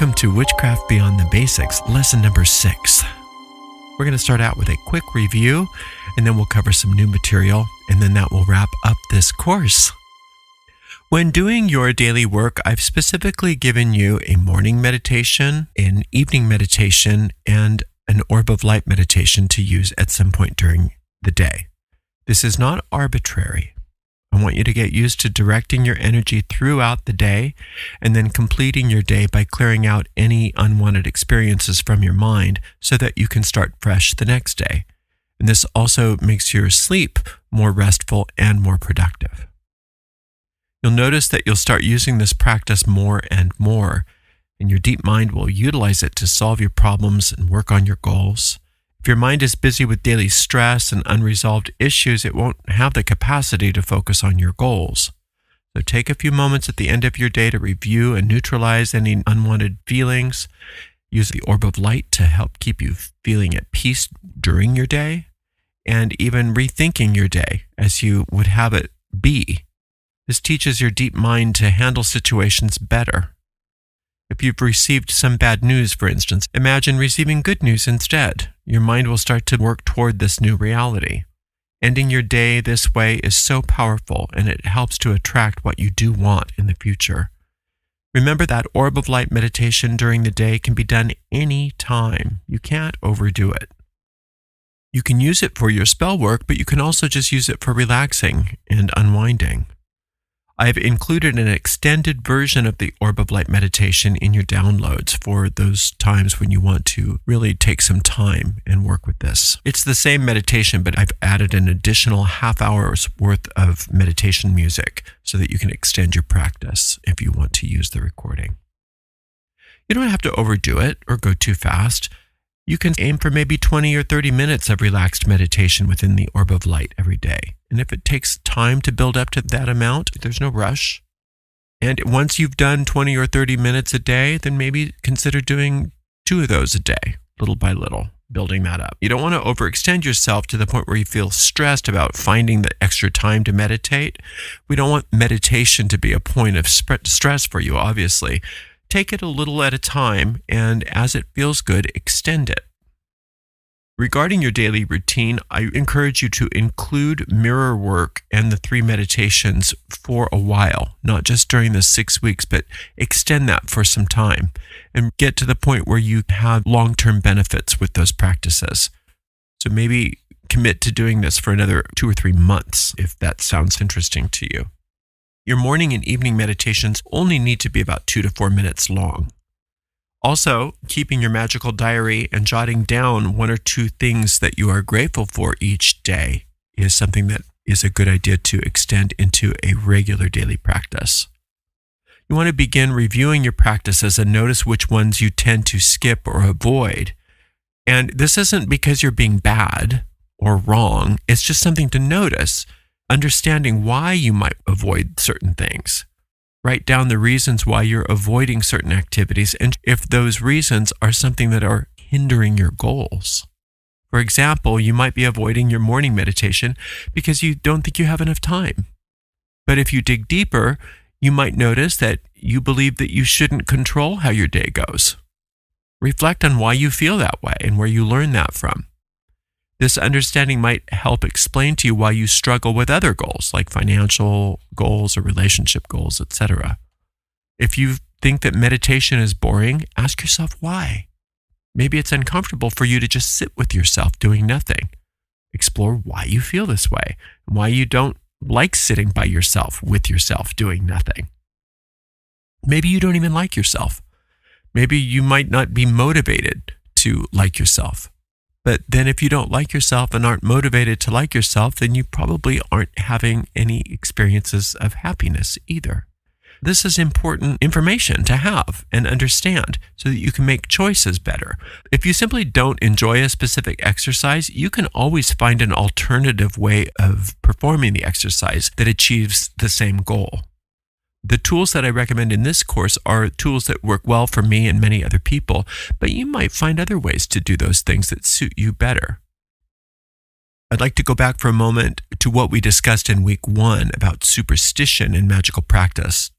Welcome to Witchcraft Beyond the Basics, lesson number 6. We're going to start out with a quick review, and then we'll cover some new material, and then that will wrap up this course. When doing your daily work, I've specifically given you a morning meditation, an evening meditation, and an orb of light meditation to use at some point during the day. This is not arbitrary. I want you to get used to directing your energy throughout the day and then completing your day by clearing out any unwanted experiences from your mind so that you can start fresh the next day. And this also makes your sleep more restful and more productive. You'll notice that you'll start using this practice more and more, and your deep mind will utilize it to solve your problems and work on your goals. If your mind is busy with daily stress and unresolved issues, it won't have the capacity to focus on your goals. So take a few moments at the end of your day to review and neutralize any unwanted feelings. Use the orb of light to help keep you feeling at peace during your day, and even rethinking your day as you would have it be. This teaches your deep mind to handle situations better. If you've received some bad news, for instance, imagine receiving good news instead. Your mind will start to work toward this new reality. Ending your day this way is so powerful, and it helps to attract what you do want in the future. Remember that orb of light meditation during the day can be done any time. You can't overdo it. You can use it for your spell work, but you can also just use it for relaxing and unwinding. I've included an extended version of the Orb of Light meditation in your downloads for those times when you want to really take some time and work with this. It's the same meditation, but I've added an additional half hour's worth of meditation music so that you can extend your practice if you want to use the recording. You don't have to overdo it or go too fast. You can aim for maybe 20 or 30 minutes of relaxed meditation within the Orb of Light every day. And if it takes time to build up to that amount, there's no rush. And once you've done 20 or 30 minutes a day, then maybe consider doing 2 of those a day, little by little, building that up. You don't want to overextend yourself to the point where you feel stressed about finding the extra time to meditate. We don't want meditation to be a point of stress for you, obviously. Take it a little at a time, and as it feels good, extend it. Regarding your daily routine, I encourage you to include mirror work and the 3 meditations for a while, not just during the 6 weeks, but extend that for some time and get to the point where you have long-term benefits with those practices. So maybe commit to doing this for another 2 or 3 months if that sounds interesting to you. Your morning and evening meditations only need to be about 2 to 4 minutes long. Also, keeping your magical diary and jotting down 1 or 2 things that you are grateful for each day is something that is a good idea to extend into a regular daily practice. You want to begin reviewing your practices and notice which ones you tend to skip or avoid. And this isn't because you're being bad or wrong, it's just something to notice. Understanding why you might avoid certain things. Write down the reasons why you're avoiding certain activities and if those reasons are something that are hindering your goals. For example, you might be avoiding your morning meditation because you don't think you have enough time. But if you dig deeper, you might notice that you believe that you shouldn't control how your day goes. Reflect on why you feel that way and where you learned that from. This understanding might help explain to you why you struggle with other goals, like financial goals or relationship goals, etc. If you think that meditation is boring, ask yourself why. Maybe it's uncomfortable for you to just sit with yourself doing nothing. Explore why you feel this way and why you don't like sitting by yourself with yourself doing nothing. Maybe you don't even like yourself. Maybe you might not be motivated to like yourself. But then if you don't like yourself and aren't motivated to like yourself, then you probably aren't having any experiences of happiness either. This is important information to have and understand so that you can make choices better. If you simply don't enjoy a specific exercise, you can always find an alternative way of performing the exercise that achieves the same goal. The tools that I recommend in this course are tools that work well for me and many other people, but you might find other ways to do those things that suit you better. I'd like to go back for a moment to what we discussed in week 1 about superstition in magical practice.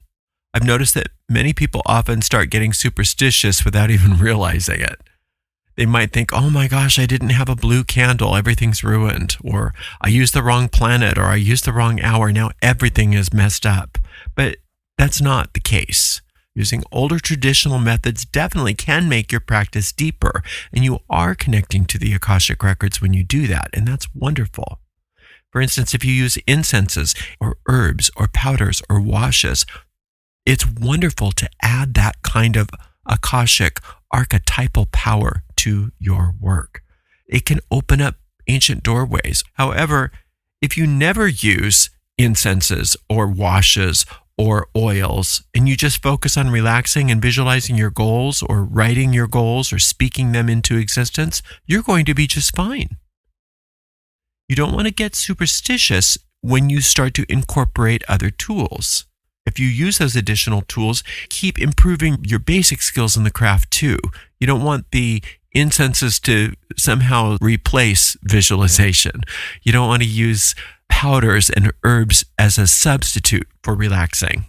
I've noticed that many people often start getting superstitious without even realizing it. They might think, oh my gosh, I didn't have a blue candle, everything's ruined. Or I used the wrong planet, or I used the wrong hour, now everything is messed up. But that's not the case. Using older traditional methods definitely can make your practice deeper, and you are connecting to the Akashic records when you do that, and that's wonderful. For instance, if you use incenses or herbs or powders or washes, it's wonderful to add that kind of Akashic archetypal power to your work. It can open up ancient doorways. However, if you never use incenses or washes or oils, and you just focus on relaxing and visualizing your goals or writing your goals or speaking them into existence, you're going to be just fine. You don't want to get superstitious when you start to incorporate other tools. If you use those additional tools, keep improving your basic skills in the craft too. You don't want the incenses to somehow replace visualization. You don't want to use powders and herbs as a substitute for relaxing.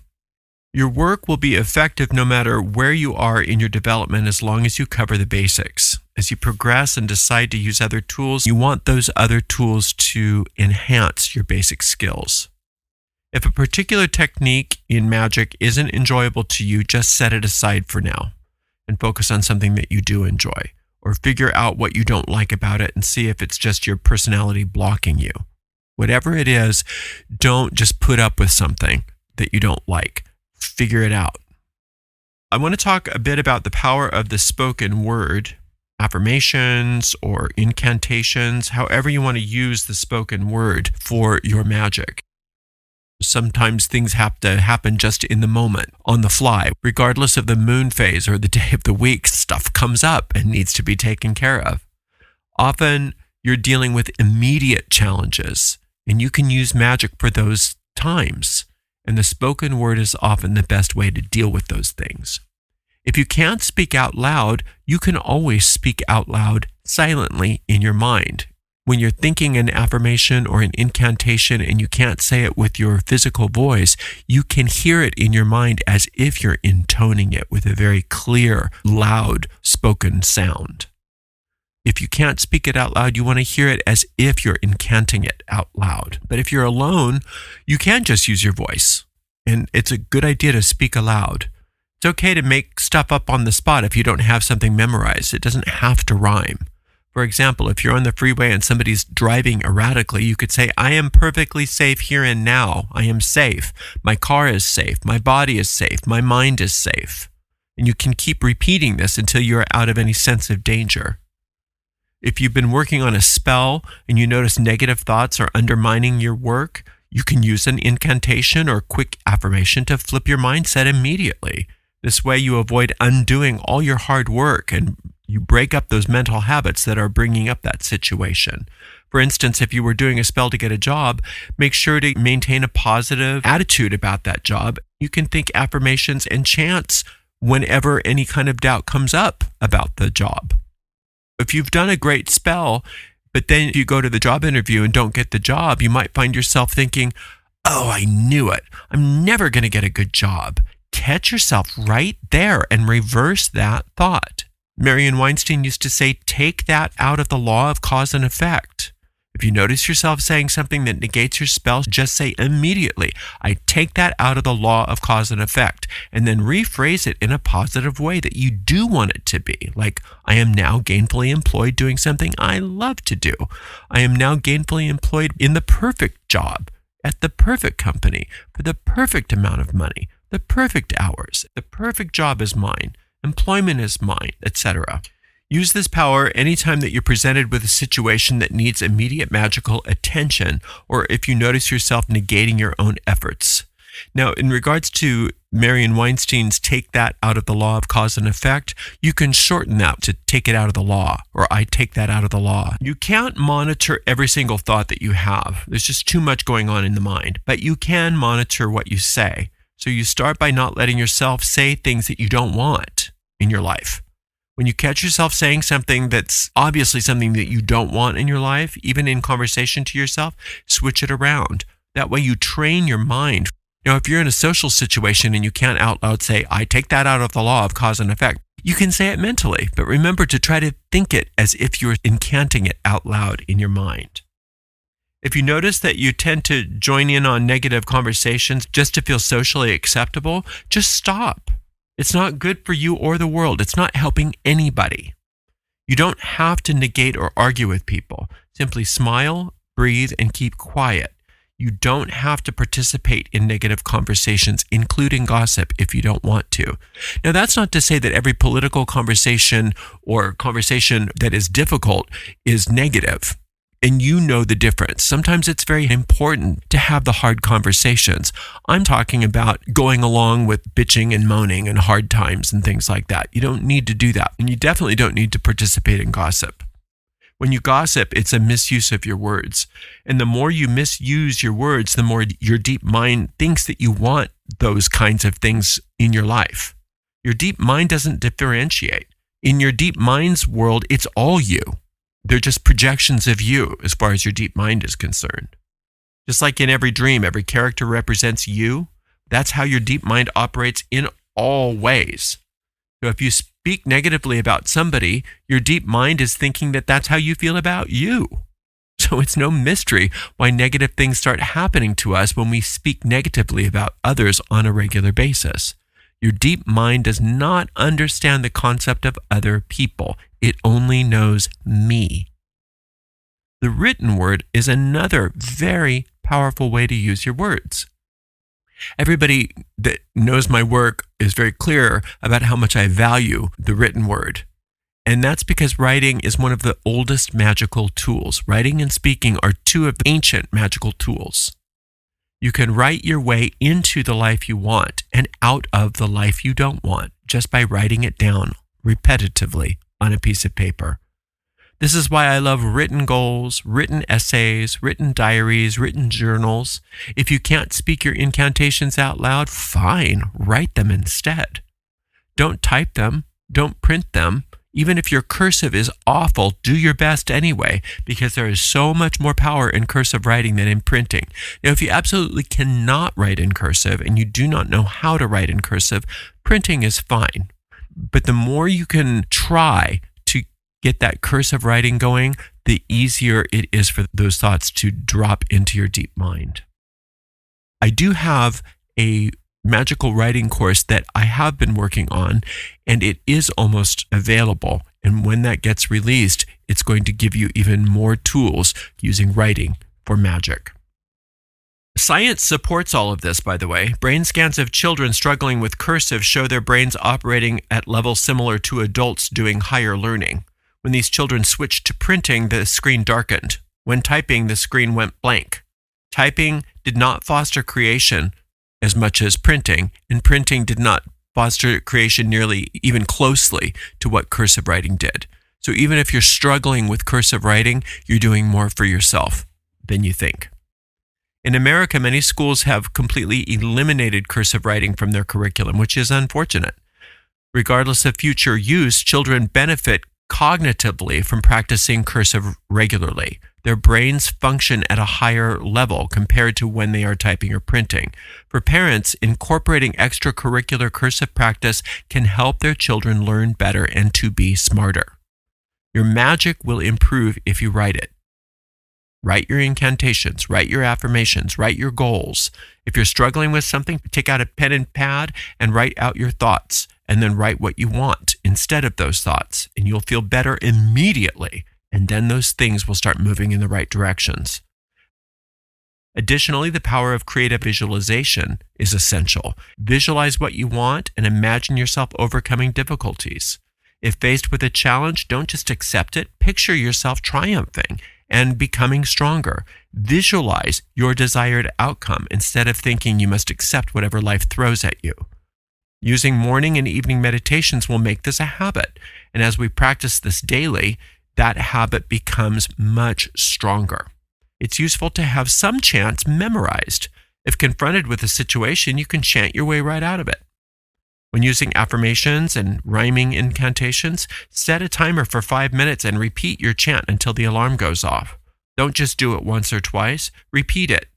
Your work will be effective no matter where you are in your development as long as you cover the basics. As you progress and decide to use other tools, you want those other tools to enhance your basic skills. If a particular technique in magic isn't enjoyable to you, just set it aside for now and focus on something that you do enjoy, or figure out what you don't like about it and see if it's just your personality blocking you. Whatever it is, don't just put up with something that you don't like. Figure it out. I want to talk a bit about the power of the spoken word, affirmations or incantations, however you want to use the spoken word for your magic. Sometimes things have to happen just in the moment, on the fly. Regardless of the moon phase or the day of the week, stuff comes up and needs to be taken care of. Often, you're dealing with immediate challenges, and you can use magic for those times. And the spoken word is often the best way to deal with those things. If you can't speak out loud, you can always speak out loud silently in your mind. When you're thinking an affirmation or an incantation and you can't say it with your physical voice, you can hear it in your mind as if you're intoning it with a very clear, loud spoken sound. If you can't speak it out loud, you want to hear it as if you're incanting it out loud. But if you're alone, you can just use your voice. And it's a good idea to speak aloud. It's okay to make stuff up on the spot if you don't have something memorized. It doesn't have to rhyme. For example, if you're on the freeway and somebody's driving erratically, you could say, I am perfectly safe here and now. I am safe. My car is safe. My body is safe. My mind is safe. And you can keep repeating this until you're out of any sense of danger. If you've been working on a spell and you notice negative thoughts are undermining your work, you can use an incantation or quick affirmation to flip your mindset immediately. This way you avoid undoing all your hard work and you break up those mental habits that are bringing up that situation. For instance, if you were doing a spell to get a job, make sure to maintain a positive attitude about that job. You can think affirmations and chants whenever any kind of doubt comes up about the job. If you've done a great spell, but then you go to the job interview and don't get the job, you might find yourself thinking, oh, I knew it. I'm never going to get a good job. Catch yourself right there and reverse that thought. Marion Weinstein used to say, take that out of the law of cause and effect. If you notice yourself saying something that negates your spell, just say immediately, I take that out of the law of cause and effect, and then rephrase it in a positive way that you do want it to be. Like, I am now gainfully employed doing something I love to do. I am now gainfully employed in the perfect job, at the perfect company, for the perfect amount of money, the perfect hours. The perfect job is mine. Employment is mine, etc. Use this power anytime that you're presented with a situation that needs immediate magical attention, or if you notice yourself negating your own efforts. Now, in regards to Marion Weinstein's take that out of the law of cause and effect, you can shorten that to take it out of the law, or I take that out of the law. You can't monitor every single thought that you have. There's just too much going on in the mind, but you can monitor what you say. So you start by not letting yourself say things that you don't want in your life. When you catch yourself saying something that's obviously something that you don't want in your life, even in conversation to yourself, switch it around. That way you train your mind If you're in a social situation and you can't out loud say, I take that out of the law of cause and effect, you can say it mentally, but remember to try to think it as if you're incanting it out loud in your mind. If you notice that you tend to join in on negative conversations just to feel socially acceptable, just stop. It's not good for you or the world. It's not helping anybody. You don't have to negate or argue with people. Simply smile, breathe, and keep quiet. You don't have to participate in negative conversations, including gossip, if you don't want to. Now, that's not to say that every political conversation or conversation that is difficult is negative. And you know the difference. Sometimes it's very important to have the hard conversations. I'm talking about going along with bitching and moaning and hard times and things like that. You don't need to do that. And you definitely don't need to participate in gossip. When you gossip, it's a misuse of your words. And the more you misuse your words, the more your deep mind thinks that you want those kinds of things in your life. Your deep mind doesn't differentiate. In your deep mind's world, it's all you. They're just projections of you as far as your deep mind is concerned. Just like in every dream, every character represents you. That's how your deep mind operates in all ways. So if you speak negatively about somebody, your deep mind is thinking that that's how you feel about you. So it's no mystery why negative things start happening to us when we speak negatively about others on a regular basis. Your deep mind does not understand the concept of other people. It only knows me. The written word is another very powerful way to use your words. Everybody that knows my work is very clear about how much I value the written word. And that's because writing is one of the oldest magical tools. Writing and speaking are two of the ancient magical tools. You can write your way into the life you want and out of the life you don't want just by writing it down repetitively on a piece of paper. This is why I love written goals, written essays, written diaries, written journals. If you can't speak your incantations out loud, fine, write them instead. Don't type them, don't print them. Even if your cursive is awful, do your best anyway, because there is so much more power in cursive writing than in printing. Now, if you absolutely cannot write in cursive and you do not know how to write in cursive, printing is fine. But the more you can try to get that cursive writing going, the easier it is for those thoughts to drop into your deep mind. I do have a magical writing course that I have been working on, and it is almost available. And when that gets released, it's going to give you even more tools using writing for magic. Science supports all of this, by the way. Brain scans of children struggling with cursive show their brains operating at levels similar to adults doing higher learning. When these children switched to printing, the screen darkened. When typing, the screen went blank. Typing did not foster creation as much as printing, and printing did not foster creation nearly even closely to what cursive writing did. So even if you're struggling with cursive writing, you're doing more for yourself than you think. In America, many schools have completely eliminated cursive writing from their curriculum, which is unfortunate. Regardless of future use, children benefit cognitively from practicing cursive regularly. Their brains function at a higher level compared to when they are typing or printing. For parents, incorporating extracurricular cursive practice can help their children learn better and to be smarter. Your magic will improve if you write it. Write your incantations, write your affirmations, write your goals. If you're struggling with something, take out a pen and pad and write out your thoughts, and then write what you want instead of those thoughts, and you'll feel better immediately, and then those things will start moving in the right directions. Additionally, the power of creative visualization is essential. Visualize what you want and imagine yourself overcoming difficulties. If faced with a challenge, don't just accept it, picture yourself triumphing and becoming stronger. Visualize your desired outcome instead of thinking you must accept whatever life throws at you. Using morning and evening meditations will make this a habit. And as we practice this daily, that habit becomes much stronger. It's useful to have some chants memorized. If confronted with a situation, you can chant your way right out of it. When using affirmations and rhyming incantations, set a timer for 5 minutes and repeat your chant until the alarm goes off. Don't just do it once or twice. Repeat it.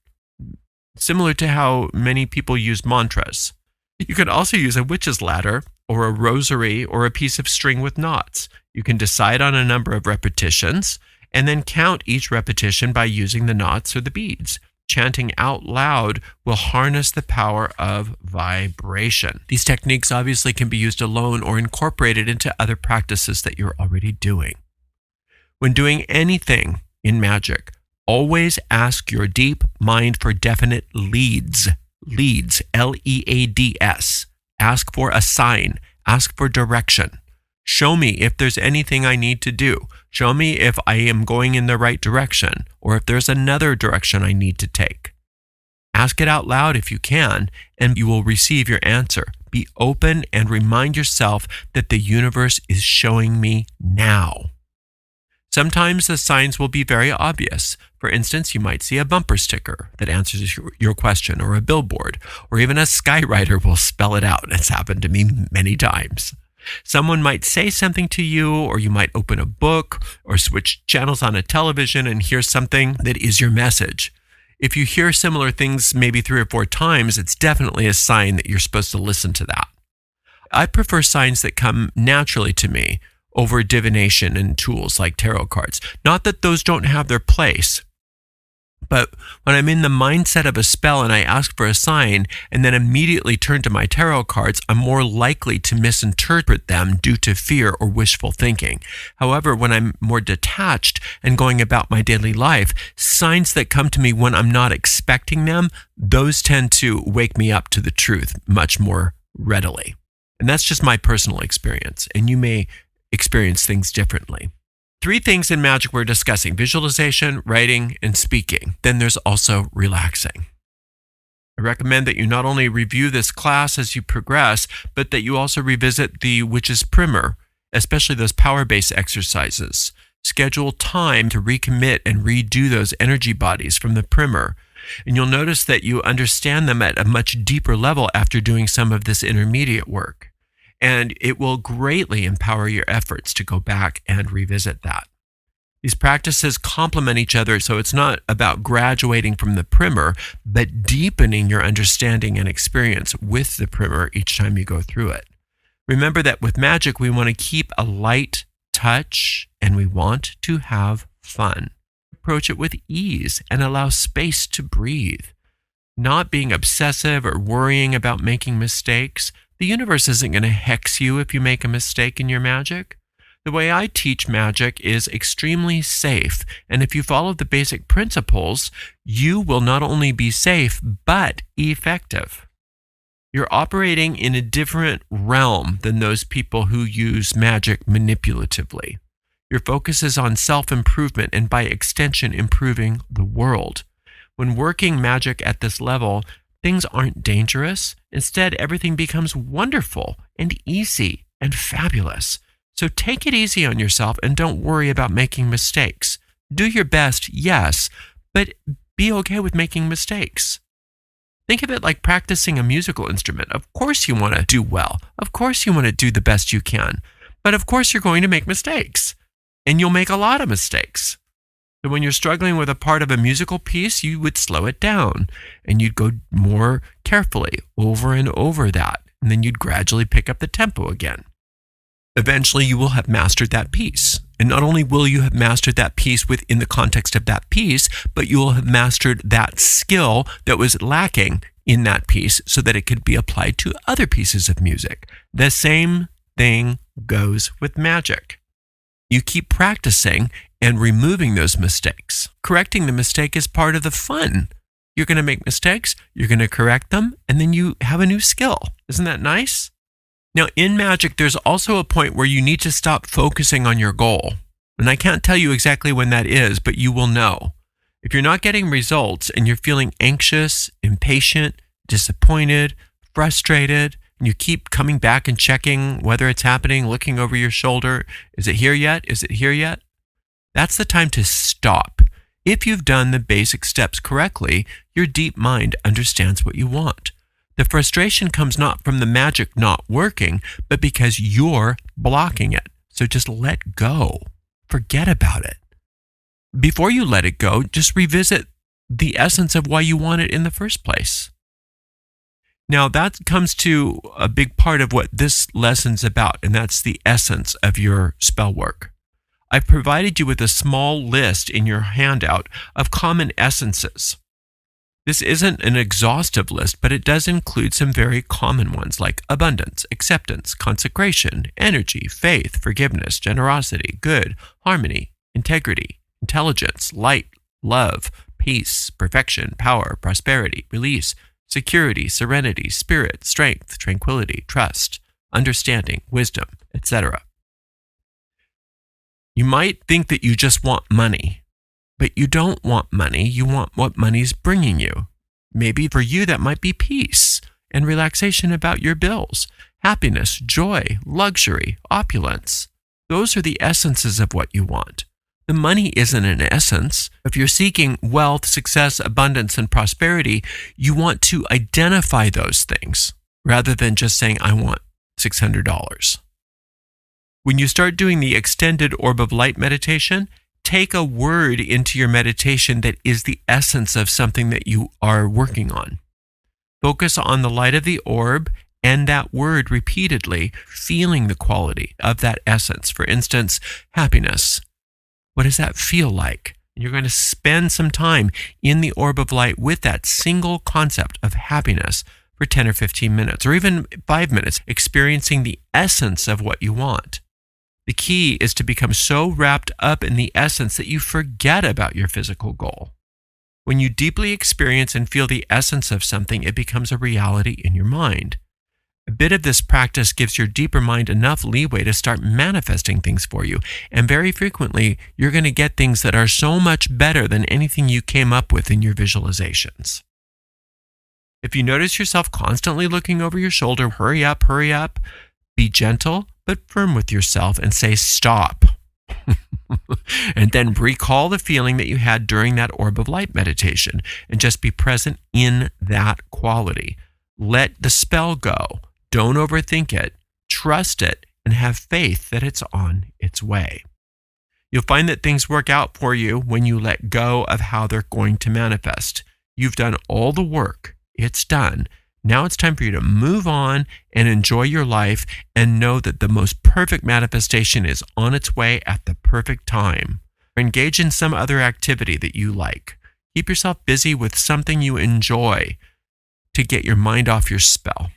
similar to how many people use mantras. You can also use a witch's ladder or a rosary or a piece of string with knots. You can decide on a number of repetitions and then count each repetition by using the knots or the beads. Chanting out loud will harness the power of vibration. These techniques obviously can be used alone or incorporated into other practices that you're already doing. When doing anything in magic, always ask your deep mind for definite leads. Leads, L-E-A-D-S. Ask for a sign. Ask for direction. Show me if there's anything I need to do. Show me if I am going in the right direction or if there's another direction I need to take. Ask it out loud if you can, and you will receive your answer. Be open and remind yourself that the universe is showing me now. Sometimes the signs will be very obvious. For instance, you might see a bumper sticker that answers your question, or a billboard, or even a skywriter will spell it out. It's happened to me many times. Someone might say something to you, or you might open a book or switch channels on a television and hear something that is your message. If you hear similar things maybe 3 or 4 times, it's definitely a sign that you're supposed to listen to that. I prefer signs that come naturally to me over divination and tools like tarot cards. Not that those don't have their place, but when I'm in the mindset of a spell and I ask for a sign and then immediately turn to my tarot cards, I'm more likely to misinterpret them due to fear or wishful thinking. However, when I'm more detached and going about my daily life, signs that come to me when I'm not expecting them, those tend to wake me up to the truth much more readily. And that's just my personal experience, and you may experience things differently. 3 things in magic we're discussing: visualization, writing, and speaking. Then there's also relaxing. I recommend that you not only review this class as you progress, but that you also revisit the Witch's Primer, especially those power-based exercises. Schedule time to recommit and redo those energy bodies from the primer. And you'll notice that you understand them at a much deeper level after doing some of this intermediate work. And it will greatly empower your efforts to go back and revisit that. These practices complement each other, so it's not about graduating from the primer, but deepening your understanding and experience with the primer each time you go through it. Remember that with magic, we want to keep a light touch and we want to have fun. Approach it with ease and allow space to breathe. Not being obsessive or worrying about making mistakes. The universe isn't going to hex you if you make a mistake in your magic. The way I teach magic is extremely safe, and if you follow the basic principles, you will not only be safe, but effective. You're operating in a different realm than those people who use magic manipulatively. Your focus is on self-improvement and by extension, improving the world. When working magic at this level, things aren't dangerous. Instead, everything becomes wonderful and easy and fabulous. So take it easy on yourself and don't worry about making mistakes. Do your best, yes, but be okay with making mistakes. Think of it like practicing a musical instrument. Of course you want to do well. Of course you want to do the best you can. But of course you're going to make mistakes. And you'll make a lot of mistakes. So when you're struggling with a part of a musical piece, you would slow it down and you'd go more carefully over and over that. And then you'd gradually pick up the tempo again. Eventually, you will have mastered that piece. And not only will you have mastered that piece within the context of that piece, but you will have mastered that skill that was lacking in that piece so that it could be applied to other pieces of music. The same thing goes with magic. You keep practicing and removing those mistakes. Correcting the mistake is part of the fun. You're going to make mistakes, you're going to correct them, and then you have a new skill. Isn't that nice? Now, in magic, there's also a point where you need to stop focusing on your goal. And I can't tell you exactly when that is, but you will know. If you're not getting results and you're feeling anxious, impatient, disappointed, frustrated, and you keep coming back and checking whether it's happening, looking over your shoulder, is it here yet? Is it here yet? That's the time to stop. If you've done the basic steps correctly, your deep mind understands what you want. The frustration comes not from the magic not working, but because you're blocking it. So just let go. Forget about it. Before you let it go, just revisit the essence of why you want it in the first place. Now, that comes to a big part of what this lesson's about, and that's the essence of your spell work. I've provided you with a small list in your handout of common essences. This isn't an exhaustive list, but it does include some very common ones like abundance, acceptance, consecration, energy, faith, forgiveness, generosity, good, harmony, integrity, intelligence, light, love, peace, perfection, power, prosperity, release, security, serenity, spirit, strength, tranquility, trust, understanding, wisdom, etc. You might think that you just want money, but you don't want money. You want what money's bringing you. Maybe for you, that might be peace and relaxation about your bills, happiness, joy, luxury, opulence. Those are the essences of what you want. The money isn't an essence. If you're seeking wealth, success, abundance, and prosperity, you want to identify those things rather than just saying, I want $600. When you start doing the extended orb of light meditation, take a word into your meditation that is the essence of something that you are working on. Focus on the light of the orb and that word repeatedly, feeling the quality of that essence. For instance, happiness. What does that feel like? You're going to spend some time in the orb of light with that single concept of happiness for 10 or 15 minutes, or even 5 minutes, experiencing the essence of what you want. The key is to become so wrapped up in the essence that you forget about your physical goal. When you deeply experience and feel the essence of something, it becomes a reality in your mind. A bit of this practice gives your deeper mind enough leeway to start manifesting things for you. And very frequently, you're going to get things that are so much better than anything you came up with in your visualizations. If you notice yourself constantly looking over your shoulder, hurry up, be gentle but firm with yourself and say, stop. And then recall the feeling that you had during that orb of light meditation and just be present in that quality. Let the spell go. Don't overthink it. Trust it and have faith that it's on its way. You'll find that things work out for you when you let go of how they're going to manifest. You've done all the work. It's done. Now it's time for you to move on and enjoy your life and know that the most perfect manifestation is on its way at the perfect time. Engage in some other activity that you like. Keep yourself busy with something you enjoy to get your mind off your spell.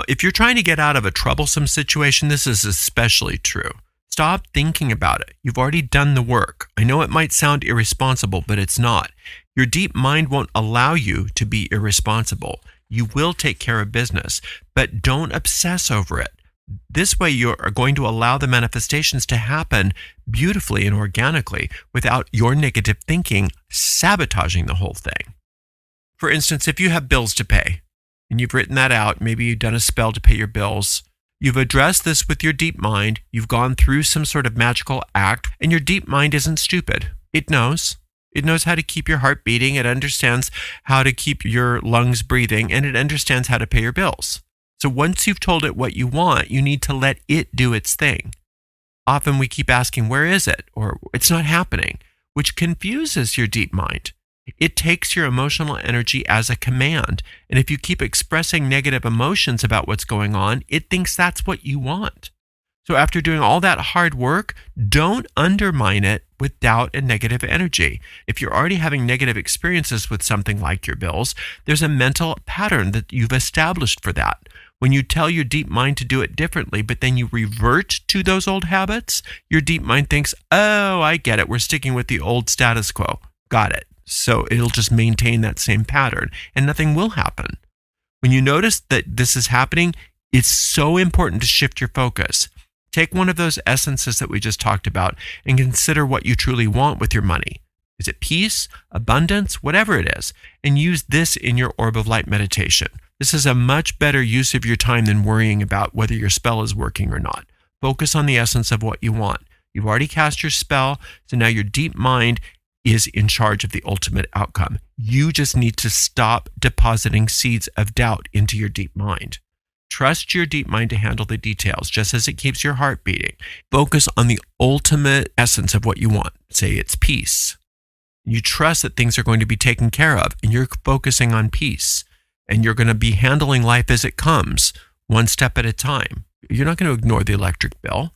If you're trying to get out of a troublesome situation, this is especially true. Stop thinking about it. You've already done the work. I know it might sound irresponsible, but it's not. Your deep mind won't allow you to be irresponsible. You will take care of business, but don't obsess over it. This way, you are going to allow the manifestations to happen beautifully and organically without your negative thinking sabotaging the whole thing. For instance, if you have bills to pay and you've written that out, maybe you've done a spell to pay your bills, you've addressed this with your deep mind, you've gone through some sort of magical act, and your deep mind isn't stupid. It knows. It knows how to keep your heart beating, it understands how to keep your lungs breathing, and it understands how to pay your bills. So once you've told it what you want, you need to let it do its thing. Often we keep asking, where is it? Or it's not happening, which confuses your deep mind. It takes your emotional energy as a command. And if you keep expressing negative emotions about what's going on, it thinks that's what you want. So after doing all that hard work, don't undermine it with doubt and negative energy. If you're already having negative experiences with something like your bills, there's a mental pattern that you've established for that. When you tell your deep mind to do it differently, but then you revert to those old habits, your deep mind thinks, oh, I get it. We're sticking with the old status quo. Got it. So it'll just maintain that same pattern and nothing will happen. When you notice that this is happening, it's so important to shift your focus. Take one of those essences that we just talked about and consider what you truly want with your money. Is it peace, abundance, whatever it is, and use this in your orb of light meditation. This is a much better use of your time than worrying about whether your spell is working or not. Focus on the essence of what you want. You've already cast your spell, so now your deep mind is in charge of the ultimate outcome. You just need to stop depositing seeds of doubt into your deep mind. Trust your deep mind to handle the details, just as it keeps your heart beating. Focus on the ultimate essence of what you want. Say it's peace. You trust that things are going to be taken care of, and you're focusing on peace, and you're going to be handling life as it comes, one step at a time. You're not going to ignore the electric bill,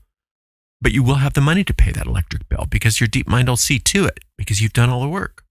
but you will have the money to pay that electric bill because your deep mind will see to it because you've done all the work.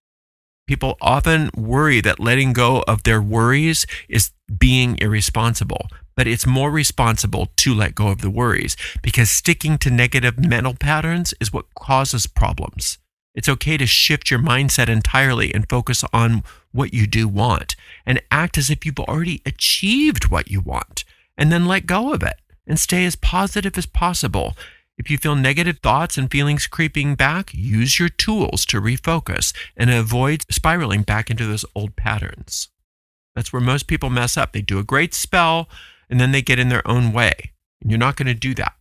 People often worry that letting go of their worries is being irresponsible, but it's more responsible to let go of the worries because sticking to negative mental patterns is what causes problems. It's okay to shift your mindset entirely and focus on what you do want and act as if you've already achieved what you want, and then let go of it and stay as positive as possible. If you feel negative thoughts and feelings creeping back, use your tools to refocus and avoid spiraling back into those old patterns. That's where most people mess up. They do a great spell and then they get in their own way. And you're not going to do that.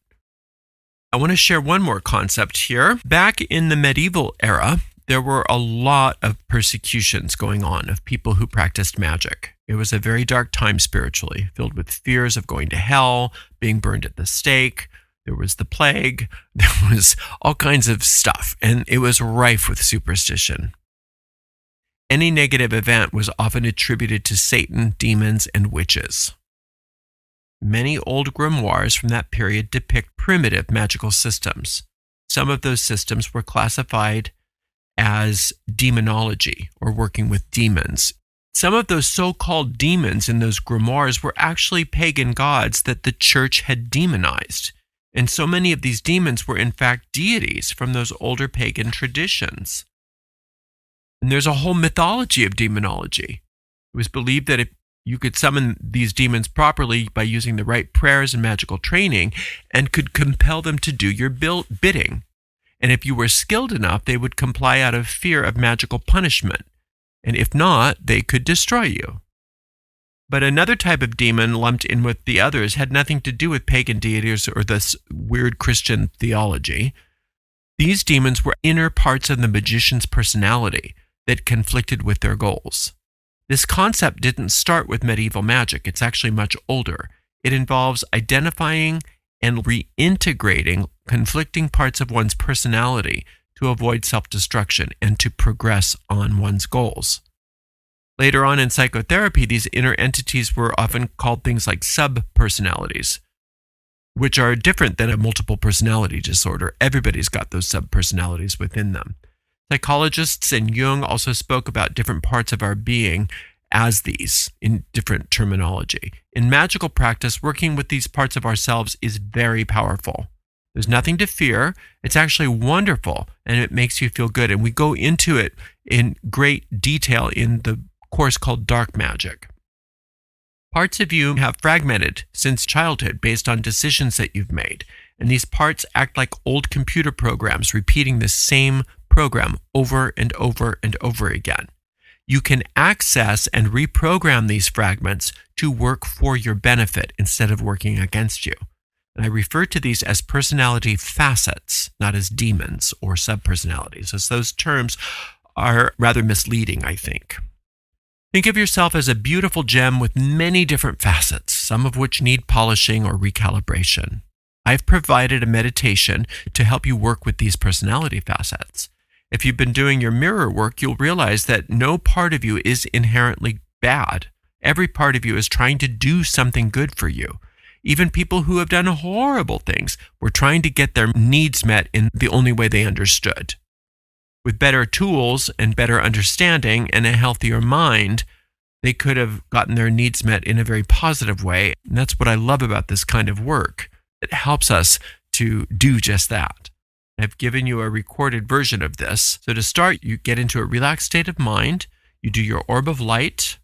I want to share one more concept here. Back in the medieval era, there were a lot of persecutions going on of people who practiced magic. It was a very dark time spiritually, filled with fears of going to hell, being burned at the stake. There was the plague. There was all kinds of stuff, and it was rife with superstition. Any negative event was often attributed to Satan, demons, and witches. Many old grimoires from that period depict primitive magical systems. Some of those systems were classified as demonology, or working with demons. Some of those so-called demons in those grimoires were actually pagan gods that the church had demonized. And so many of these demons were in fact deities from those older pagan traditions. And there's a whole mythology of demonology. It was believed that if you could summon these demons properly by using the right prayers and magical training, and could compel them to do your bidding. And if you were skilled enough, they would comply out of fear of magical punishment. And if not, they could destroy you. But another type of demon lumped in with the others had nothing to do with pagan deities or this weird Christian theology. These demons were inner parts of the magician's personality that conflicted with their goals. This concept didn't start with medieval magic. It's actually much older. It involves identifying and reintegrating conflicting parts of one's personality to avoid self-destruction and to progress on one's goals. Later on in psychotherapy, these inner entities were often called things like sub-personalities, which are different than a multiple personality disorder. Everybody's got those sub-personalities within them. Psychologists and Jung also spoke about different parts of our being as these in different terminology. In magical practice, working with these parts of ourselves is very powerful. There's nothing to fear. It's actually wonderful, and it makes you feel good. And we go into it in great detail in the course called Dark Magic. Parts of you have fragmented since childhood based on decisions that you've made, and these parts act like old computer programs repeating the same program over and over and over again. You can access and reprogram these fragments to work for your benefit instead of working against you. And I refer to these as personality facets, not as demons or subpersonalities, as those terms are rather misleading, I think. Think of yourself as a beautiful gem with many different facets, some of which need polishing or recalibration. I've provided a meditation to help you work with these personality facets. If you've been doing your mirror work, you'll realize that no part of you is inherently bad. Every part of you is trying to do something good for you. Even people who have done horrible things were trying to get their needs met in the only way they understood. With better tools and better understanding and a healthier mind, they could have gotten their needs met in a very positive way. And that's what I love about this kind of work. It helps us to do just that. I've given you a recorded version of this. So to start, you get into a relaxed state of mind, you do your orb of light,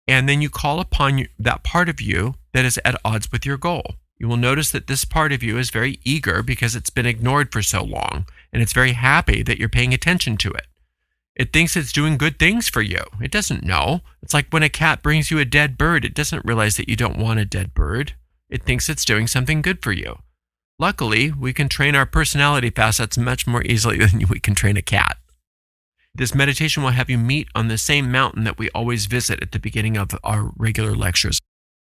and then you call upon that part of you that is at odds with your goal. You will notice that this part of you is very eager because it's been ignored for so long, and it's very happy that you're paying attention to it. It thinks it's doing good things for you. It doesn't know. It's like when a cat brings you a dead bird, it doesn't realize that you don't want a dead bird. It thinks it's doing something good for you. Luckily, we can train our personality facets much more easily than we can train a cat. This meditation will have you meet on the same mountain that we always visit at the beginning of our regular lectures.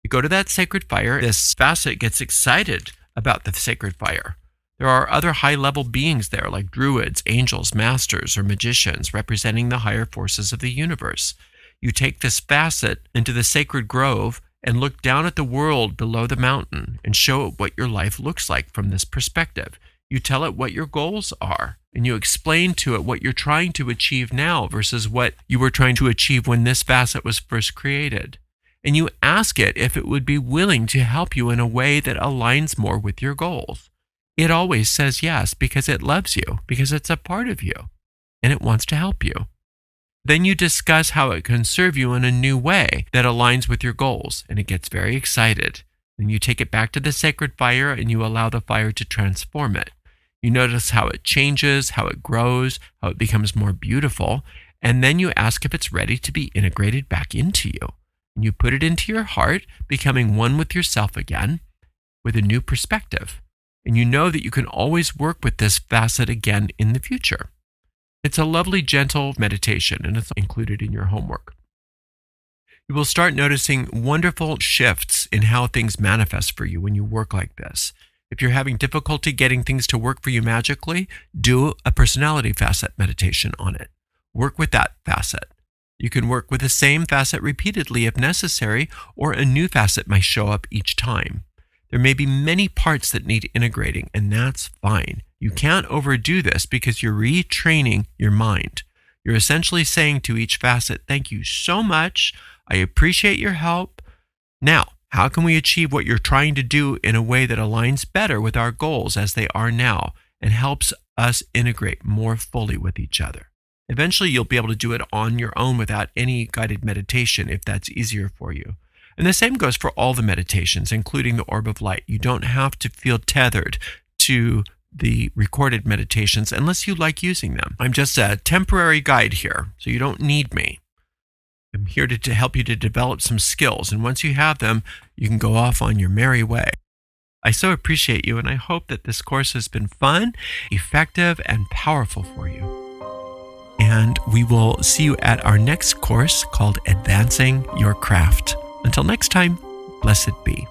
You go to that sacred fire, this facet gets excited about the sacred fire. There are other high-level beings there, like druids, angels, masters, or magicians, representing the higher forces of the universe. You take this facet into the sacred grove and look down at the world below the mountain and show it what your life looks like from this perspective. You tell it what your goals are, and you explain to it what you're trying to achieve now versus what you were trying to achieve when this facet was first created. And you ask it if it would be willing to help you in a way that aligns more with your goals. It always says yes because it loves you, because it's a part of you, and it wants to help you. Then you discuss how it can serve you in a new way that aligns with your goals, and it gets very excited. Then you take it back to the sacred fire and you allow the fire to transform it. You notice how it changes, how it grows, how it becomes more beautiful, and then you ask if it's ready to be integrated back into you. And you put it into your heart, becoming one with yourself again, with a new perspective. And you know that you can always work with this facet again in the future. It's a lovely, gentle meditation, and it's included in your homework. You will start noticing wonderful shifts in how things manifest for you when you work like this. If you're having difficulty getting things to work for you magically, do a personality facet meditation on it. Work with that facet. You can work with the same facet repeatedly if necessary, or a new facet might show up each time. There may be many parts that need integrating, and that's fine. You can't overdo this because you're retraining your mind. You're essentially saying to each facet, thank you so much. I appreciate your help. Now, how can we achieve what you're trying to do in a way that aligns better with our goals as they are now and helps us integrate more fully with each other? Eventually, you'll be able to do it on your own without any guided meditation if that's easier for you. And the same goes for all the meditations, including the Orb of Light. You don't have to feel tethered to the recorded meditations unless you like using them. I'm just a temporary guide here, so you don't need me. I'm here to help you to develop some skills, and once you have them, you can go off on your merry way. I so appreciate you, and I hope that this course has been fun, effective, and powerful for you. And we will see you at our next course called Advancing Your Craft. Until next time, blessed be.